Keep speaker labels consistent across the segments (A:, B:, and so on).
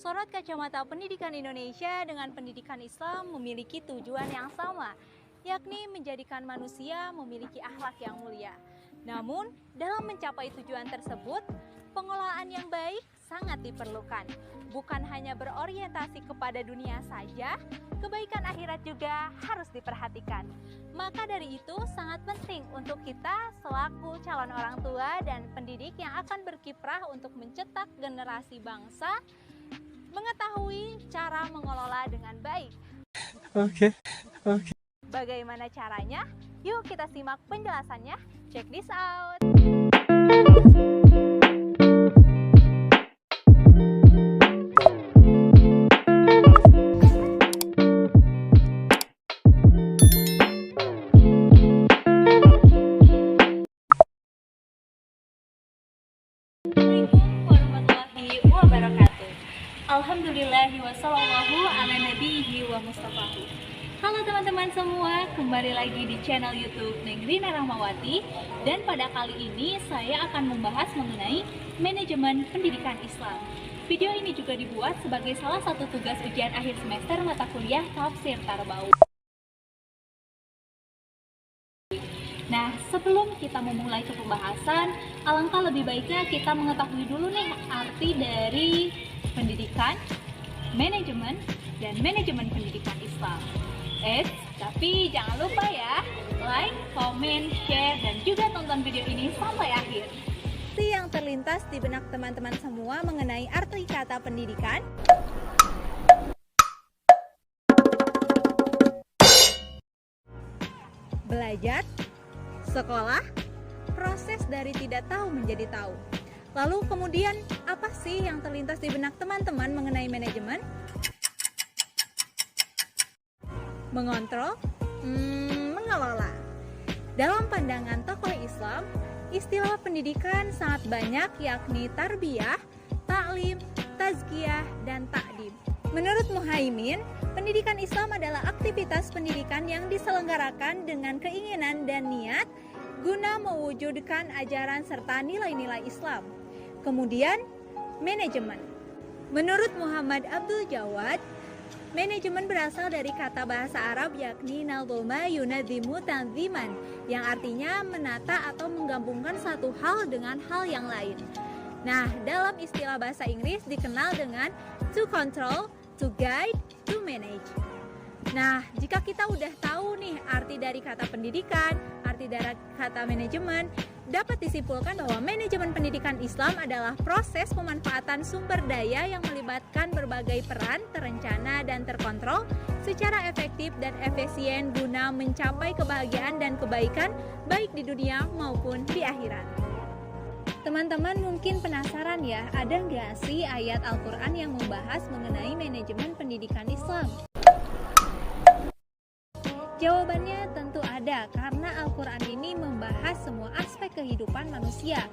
A: Sorot kacamata pendidikan Indonesia dengan pendidikan Islam memiliki tujuan yang sama, yakni menjadikan manusia memiliki akhlak yang mulia. Namun, dalam mencapai tujuan tersebut, pengelolaan yang baik sangat diperlukan. Bukan hanya berorientasi kepada dunia saja, kebaikan akhirat juga harus diperhatikan. Maka dari itu sangat penting untuk kita selaku calon orang tua dan pendidik yang akan berkiprah untuk mencetak generasi bangsa mengetahui cara mengelola dengan baik.
B: Oke.
A: Bagaimana caranya? Yuk kita simak penjelasannya. Check this out. Assalamualaikum warahmatullahi wabarakatuh. Alhamdulillahi wassallallahu ala nabiyhi wa mustafahu. Halo teman-teman semua, kembali lagi di channel YouTube Nengrina Rahmawati. Dan pada kali ini saya akan membahas mengenai manajemen pendidikan Islam. Video ini juga dibuat sebagai salah satu tugas ujian akhir semester mata kuliah Tafsir Tarbau. Nah, sebelum kita memulai ke pembahasan, alangkah lebih baiknya kita mengetahui dulu nih arti dari pendidikan, manajemen, dan manajemen pendidikan Islam. Tapi jangan lupa ya, like, komen, share, dan juga tonton video ini sampai akhir. Arti yang terlintas di benak teman-teman semua mengenai arti kata pendidikan. Belajar, sekolah, proses dari tidak tahu menjadi tahu. Lalu kemudian apa sih yang terlintas di benak teman-teman mengenai manajemen? Mengontrol, mengelola. Dalam pandangan tokoh Islam, istilah pendidikan sangat banyak yakni tarbiyah, taklim, tazkiyah, dan takdim. Menurut Muhaimin, pendidikan Islam adalah aktivitas pendidikan yang diselenggarakan dengan keinginan dan niat guna mewujudkan ajaran serta nilai-nilai Islam. Kemudian, manajemen. Menurut Muhammad Abdul Jawad, manajemen berasal dari kata bahasa Arab yakni nadzama yunadzimu tanziman, yang artinya menata atau menggabungkan satu hal dengan hal yang lain. Nah, dalam istilah bahasa Inggris dikenal dengan to control, to guide, to manage. Nah, jika kita udah tahu nih arti dari kata pendidikan, arti dari kata manajemen, dapat disimpulkan bahwa manajemen pendidikan Islam adalah proses pemanfaatan sumber daya yang melibatkan berbagai peran terencana dan terkontrol secara efektif dan efisien guna mencapai kebahagiaan dan kebaikan baik di dunia maupun di akhirat. Teman-teman mungkin penasaran ya, ada nggak sih ayat Al-Quran yang membahas mengenai manajemen pendidikan Islam? Jawabannya tentu ada, karena Al-Quran ini membahas semua aspek kehidupan manusia.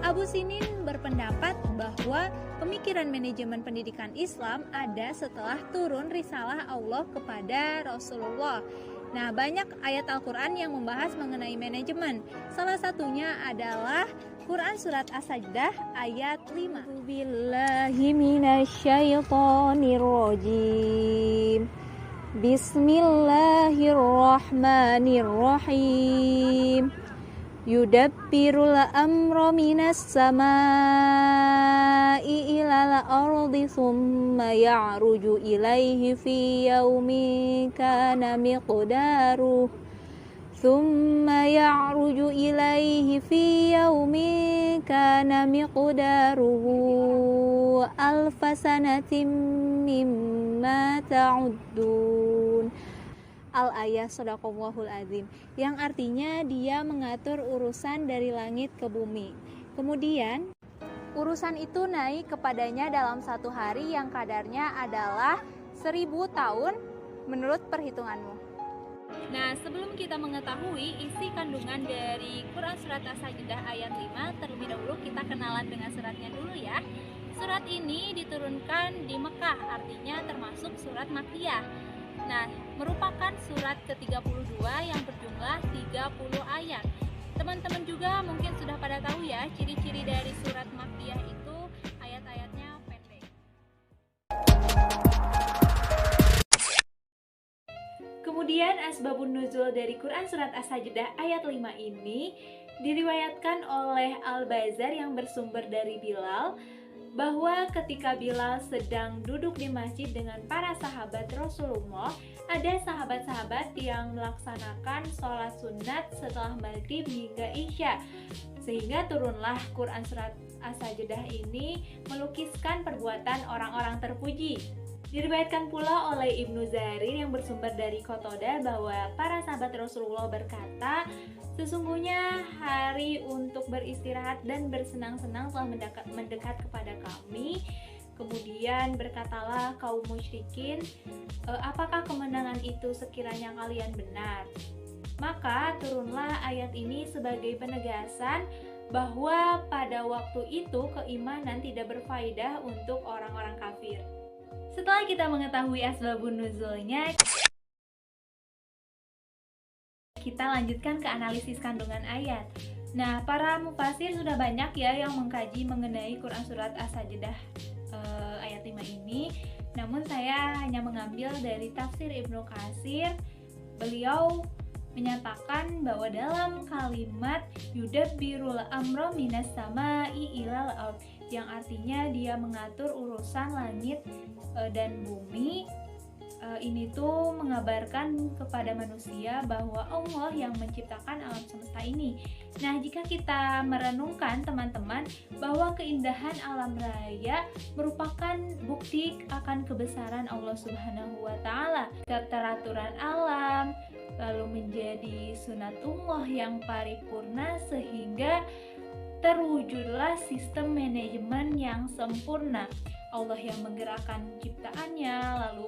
A: Abu Sinin berpendapat bahwa pemikiran manajemen pendidikan Islam ada setelah turun risalah Allah kepada Rasulullah. Nah, banyak ayat Al-Quran yang membahas mengenai manajemen. Salah satunya adalah Quran Surat As-Sajdah ayat 5. Billahi minasyaitonirrajim. Bismillahirrahmanirrahim. Yudabbirul amra minas samai ilal ardi thumma ya'ruju ilaihi fi yaumin kana miqdaruhu alfasanatim mimma ta'uddun. Al-ayah Shadaqallahul Azim, yang artinya dia mengatur urusan dari langit ke bumi. Kemudian urusan itu naik kepadanya dalam satu hari yang kadarnya adalah 1000 tahun menurut perhitunganmu. Nah, sebelum kita mengetahui isi kandungan dari Quran Surat As-Sajdah ayat 5, terlebih dahulu kita kenalan dengan suratnya dulu ya. Surat ini diturunkan di Mekah, artinya termasuk surat Makkiyah. Nah, merupakan surat ke-32 yang berjumlah 30 ayat. Teman-teman juga mungkin sudah pada tahu ya, ciri-ciri dari surat Makkiyah itu Kemudian asbabun nuzul dari Quran surat As-Sajdah ayat 5 ini diriwayatkan oleh Al-Bazar yang bersumber dari Bilal bahwa ketika Bilal sedang duduk di masjid dengan para sahabat Rasulullah, ada sahabat-sahabat yang melaksanakan sholat sunat setelah maghrib hingga isya, sehingga turunlah Quran surat As-Sajdah ini melukiskan perbuatan orang-orang terpuji. Diriwayatkan pula oleh Ibnu Zarir yang bersumber dari Qatadah bahwa para sahabat Rasulullah berkata, sesungguhnya hari untuk beristirahat dan bersenang-senang telah mendekat kepada kami. Kemudian berkatalah kaum musyrikin, apakah kemenangan itu sekiranya kalian benar? Maka turunlah ayat ini sebagai penegasan bahwa pada waktu itu keimanan tidak berfaedah untuk orang-orang kafir. Setelah kita mengetahui asbabun nuzulnya, kita lanjutkan ke analisis kandungan ayat. Nah, para mufasir sudah banyak ya yang mengkaji mengenai Quran surat As-Sajdah ayat 5 ini. Namun saya hanya mengambil dari tafsir Ibnu Katsir. Beliau menyatakan bahwa dalam kalimat yudabbirul amra minas sama'i ilal ard, yang artinya dia mengatur urusan langit dan bumi, ini tuh mengabarkan kepada manusia bahwa Allah yang menciptakan alam semesta ini. Nah, jika kita merenungkan teman-teman bahwa keindahan alam raya merupakan bukti akan kebesaran Allah Subhanahu wa Ta'ala, keteraturan alam lalu menjadi sunatullah yang paripurna sehingga terwujudlah sistem manajemen yang sempurna. Allah yang menggerakkan ciptaannya, lalu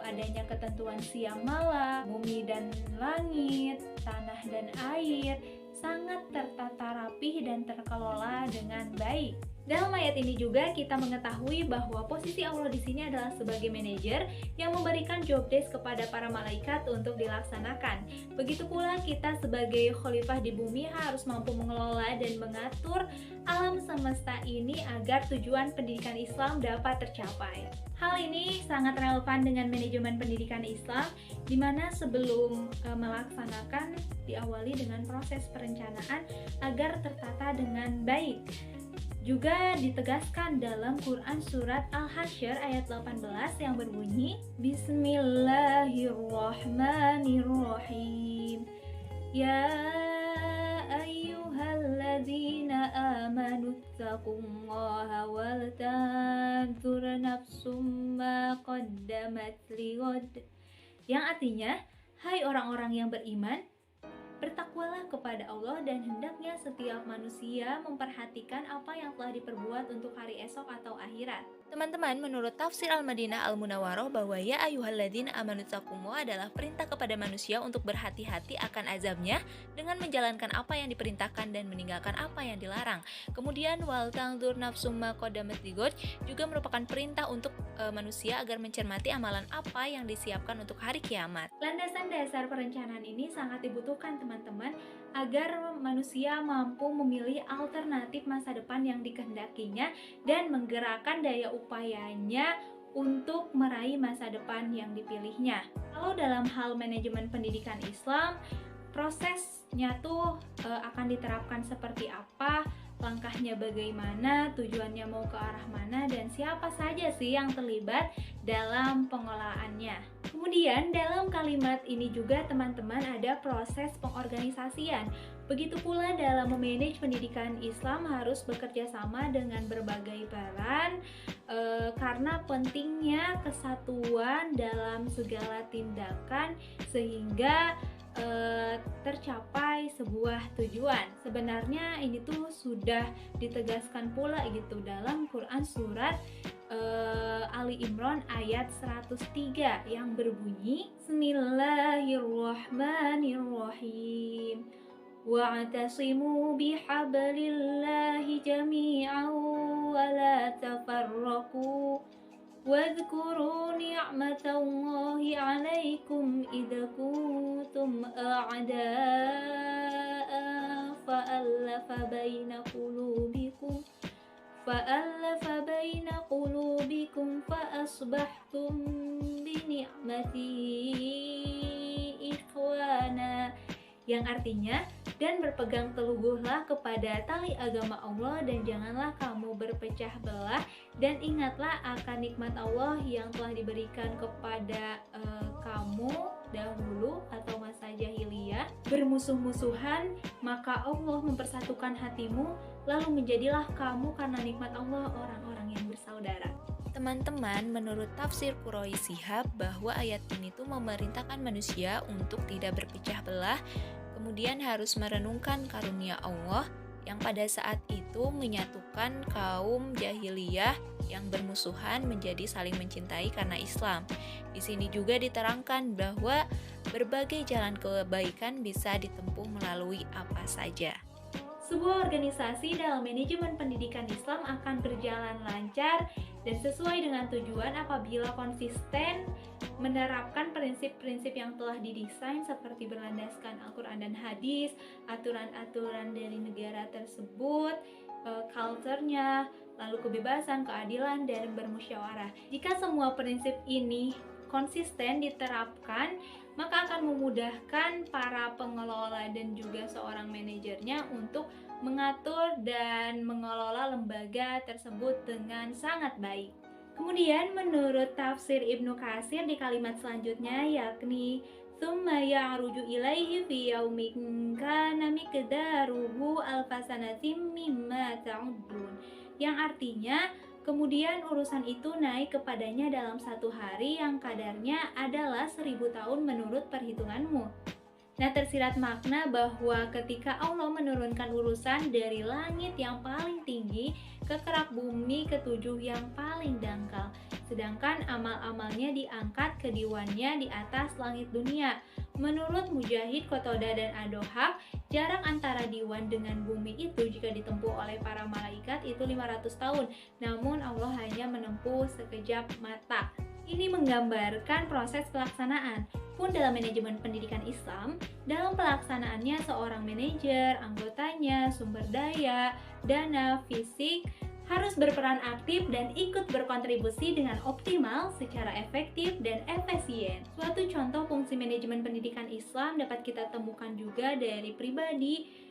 A: adanya ketentuan siang malam, bumi dan langit, tanah dan air sangat tertata rapih dan terkelola dengan baik. Dalam ayat ini juga kita mengetahui bahwa posisi Allah di sini adalah sebagai manajer yang memberikan job desk kepada para malaikat untuk dilaksanakan. Begitu pula kita sebagai khalifah di bumi harus mampu mengelola dan mengatur alam semesta ini agar tujuan pendidikan Islam dapat tercapai. Hal ini sangat relevan dengan manajemen pendidikan Islam, di mana sebelum melaksanakan diawali dengan proses perencanaan agar tertata dengan baik. Juga ditegaskan dalam Quran surat Al-Hasyr ayat 18 yang berbunyi Bismillahirrahmanirrahim. Ya ayyuhalladzina amanu taqullaha wal tanzur nafsum ma qaddamat lighad. Yang artinya, hai orang-orang yang beriman, bertakwalah kepada Allah dan hendaknya setiap manusia memperhatikan apa yang telah diperbuat untuk hari esok atau akhirat. Teman-teman, menurut tafsir Al-Madinah Al-Munawwaroh bahwa ya ayyuhalladzina amanu taqullaha adalah perintah kepada manusia untuk berhati-hati akan azabnya dengan menjalankan apa yang diperintahkan dan meninggalkan apa yang dilarang. Kemudian wal tanzur nafsum ma qaddamat lighad juga merupakan perintah untuk manusia agar mencermati amalan apa yang disiapkan untuk hari kiamat. Landasan dasar perencanaan ini sangat dibutuhkan teman-teman agar manusia mampu memilih alternatif masa depan yang dikehendakinya dan menggerakkan daya upayanya untuk meraih masa depan yang dipilihnya. Kalau dalam hal manajemen pendidikan Islam, prosesnya tuh akan diterapkan seperti apa, langkahnya bagaimana, tujuannya mau ke arah mana, dan siapa saja sih yang terlibat dalam pengelolaannya. Kemudian dalam kalimat ini juga teman-teman ada proses pengorganisasian. Begitu pula dalam memanage pendidikan Islam harus bekerja sama dengan berbagai peran karena pentingnya kesatuan dalam segala tindakan sehingga tercapai sebuah tujuan. Sebenarnya ini tuh sudah ditegaskan pula gitu dalam Quran surat Ali Imran ayat 103 yang berbunyi Bismillahirrahmanirrahim wa'tasimu bihablillahi jami'an wa la tafarraqu واذكروا نعمة الله عليكم إذا كنتم أعداء فألف بين قلوبكم فأصبحتم بنعمته yang artinya, dan berpegang teguhlah kepada tali agama Allah dan janganlah kamu berpecah belah, dan ingatlah akan nikmat Allah yang telah diberikan kepada kamu dahulu atau masa jahiliyah bermusuh-musuhan, maka Allah mempersatukan hatimu, lalu menjadilah kamu karena nikmat Allah orang-orang yang bersaudara.
B: Teman-teman, menurut tafsir Quroi Shihab bahwa ayat ini tuh memerintahkan manusia untuk tidak berpecah belah, kemudian harus merenungkan karunia Allah yang pada saat itu menyatukan kaum jahiliyah yang bermusuhan menjadi saling mencintai karena Islam. Di sini juga diterangkan bahwa berbagai jalan kebaikan bisa ditempuh melalui apa saja.
A: Sebuah organisasi dalam manajemen pendidikan Islam akan berjalan lancar dan sesuai dengan tujuan apabila konsisten menerapkan prinsip-prinsip yang telah didesain seperti berlandaskan Al-Quran dan hadis, aturan-aturan dari negara tersebut, culture-nya, lalu kebebasan, keadilan, dan bermusyawarah. Jika semua prinsip ini konsisten diterapkan, maka akan memudahkan para pengelola dan juga seorang manajernya untuk mengatur dan mengelola lembaga tersebut dengan sangat baik. Kemudian menurut tafsir Ibnu Katsir di kalimat selanjutnya yakni tsumma ya'ruju ilaihi fi yaumin kana miqdaruhu alfasanatin mimma ta'uddun, yang artinya kemudian urusan itu naik kepadanya dalam satu hari yang kadarnya adalah 1000 tahun menurut perhitunganmu. Nah, tersirat makna bahwa ketika Allah menurunkan urusan dari langit yang paling tinggi ke kerak bumi ketujuh yang paling dangkal, sedangkan amal-amalnya diangkat ke diwannya di atas langit dunia. Menurut Mujahid, Qatadah, dan Ad-Dhahhak, jarak antara diwan dengan bumi itu jika ditempuh oleh para malaikat itu 500 tahun, namun Allah hanya menempuh sekejap mata. Ini menggambarkan proses pelaksanaan. Pun dalam manajemen pendidikan Islam, dalam pelaksanaannya seorang manajer, anggotanya, sumber daya, dana, fisik, harus berperan aktif dan ikut berkontribusi dengan optimal secara efektif dan efisien. Suatu contoh fungsi manajemen pendidikan Islam dapat kita temukan juga dari pribadi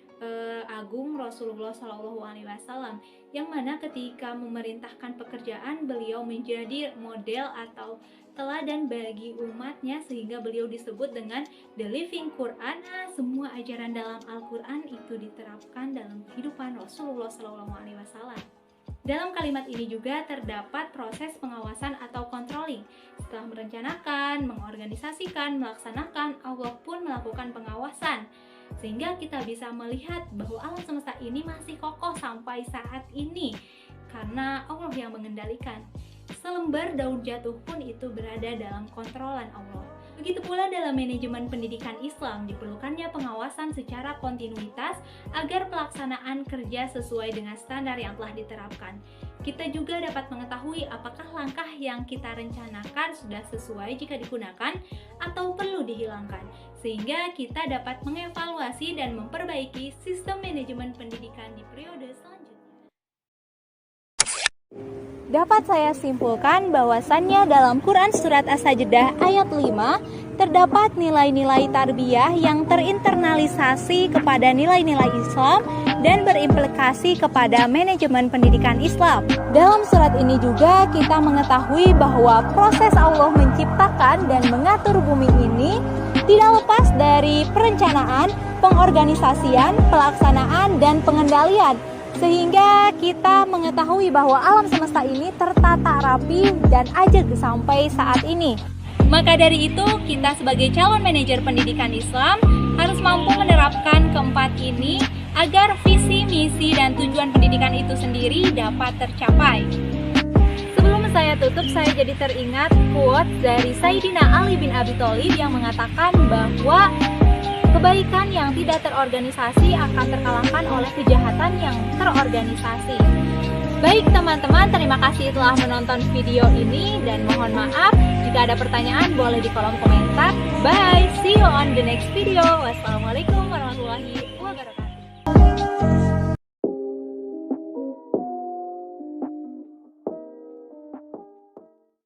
A: agung Rasulullah SAW, yang mana ketika memerintahkan pekerjaan beliau menjadi model atau teladan bagi umatnya sehingga beliau disebut dengan the living Quran. Semua ajaran dalam Al-Quran itu diterapkan dalam kehidupan Rasulullah SAW. Dalam kalimat ini juga terdapat proses pengawasan atau controlling. Setelah merencanakan, mengorganisasikan, melaksanakan, Allah pun melakukan pengawasan. Sehingga kita bisa melihat bahwa alam semesta ini masih kokoh sampai saat ini karena Allah yang mengendalikan. Selembar daun jatuh pun itu berada dalam kontrolan Allah. Begitu pula dalam manajemen pendidikan Islam, diperlukannya pengawasan secara kontinuitas agar pelaksanaan kerja sesuai dengan standar yang telah diterapkan. Kita juga dapat mengetahui apakah langkah yang kita rencanakan sudah sesuai jika digunakan atau perlu dihilangkan, sehingga kita dapat mengevaluasi dan memperbaiki sistem manajemen pendidikan di periode selanjutnya.
C: Dapat saya simpulkan bahwasannya dalam Quran Surat As-Sajdah ayat 5 terdapat nilai-nilai tarbiyah yang terinternalisasi kepada nilai-nilai Islam dan berimplikasi kepada manajemen pendidikan Islam. Dalam surat ini juga kita mengetahui bahwa proses Allah menciptakan dan mengatur bumi ini tidak lepas dari perencanaan, pengorganisasian, pelaksanaan, dan pengendalian. Sehingga kita mengetahui bahwa alam semesta ini tertata rapi dan ajeg sampai saat ini.
A: Maka dari itu, kita sebagai calon manajer pendidikan Islam harus mampu menerapkan keempat ini agar visi, misi, dan tujuan pendidikan itu sendiri dapat tercapai. Sebelum saya tutup, saya jadi teringat quote dari Sayyidina Ali bin Abi Thalib yang mengatakan bahwa kebaikan yang tidak terorganisasi akan terkalahkan oleh kejahatan yang terorganisasi. Baik teman-teman, terima kasih telah menonton video ini dan mohon maaf jika ada pertanyaan boleh di kolom komentar. Bye, see you on the next video. Wassalamualaikum warahmatullahi wabarakatuh.